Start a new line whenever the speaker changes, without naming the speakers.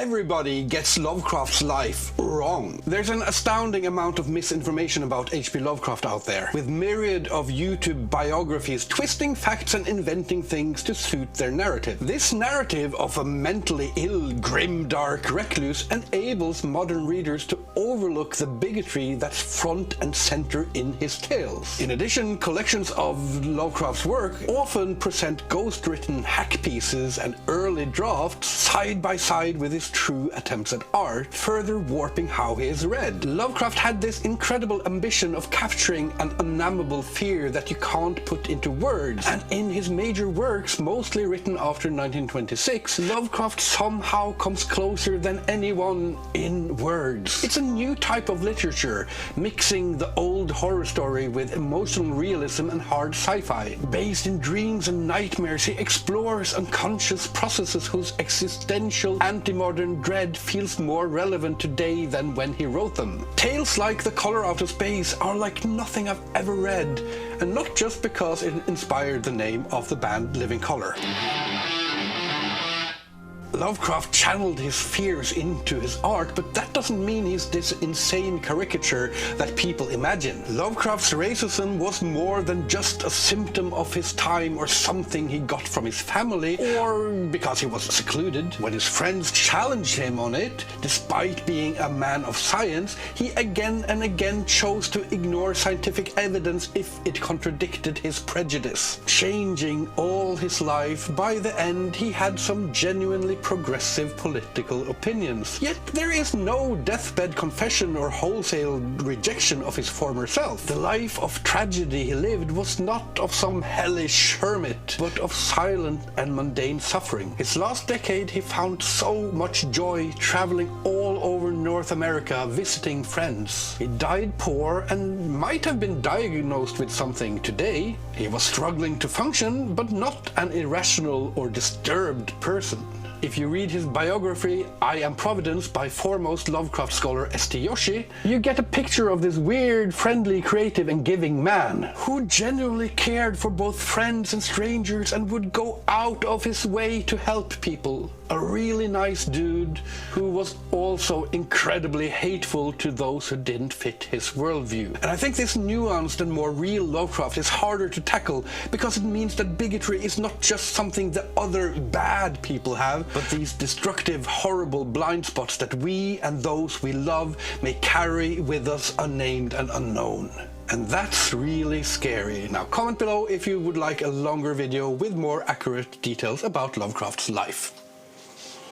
everybody gets Lovecraft's life wrong. There's an astounding amount of misinformation about HP Lovecraft out there, with myriad of YouTube biographies twisting facts and inventing things to suit their narrative. This narrative of a mentally ill, grim, dark recluse enables modern readers to overlook the bigotry that's front and center in his tales. In addition, collections of Lovecraft's work often present ghost-written hack pieces and early drafts side by side with his true attempts at art, further warping how he is read. Lovecraft had this incredible ambition of capturing an unnamable fear that you can't put into words, and in his major works, mostly written after 1926, Lovecraft somehow comes closer than anyone in words. It's a new type of literature, mixing the old horror story with emotional realism and hard sci-fi. Based in dreams and nightmares, he explores unconscious processes whose existential anti-modern dread feels more relevant today than when he wrote them. Tales like The Color Out of Space are like nothing I've ever read, and not just because it inspired the name of the band Living Colour. Lovecraft channeled his fears into his art, but that doesn't mean he's this insane caricature that people imagine. Lovecraft's racism was more than just a symptom of his time or something he got from his family, or because he was secluded. When his friends challenged him on it, despite being a man of science, he again and again chose to ignore scientific evidence if it contradicted his prejudice. Changing all his life, by the end he had some genuinely progressive political opinions. Yet there is no deathbed confession or wholesale rejection of his former self. The life of tragedy he lived was not of some hellish hermit, but of silent and mundane suffering. His last decade he found so much joy traveling all over North America visiting friends. He died poor and might have been diagnosed with something today. He was struggling to function, but not an irrational or disturbed person. If you read his biography, I Am Providence, by foremost Lovecraft scholar S.T. Yoshi, you get a picture of this weird, friendly, creative and giving man, who genuinely cared for both friends and strangers and would go out of his way to help people. A really nice dude who was also incredibly hateful to those who didn't fit his worldview. And I think this nuanced and more real Lovecraft is harder to tackle because it means that bigotry is not just something that other bad people have, but these destructive, horrible blind spots that we and those we love may carry with us unnamed and unknown. And that's really scary. Now comment below if you would like a longer video with more accurate details about Lovecraft's life.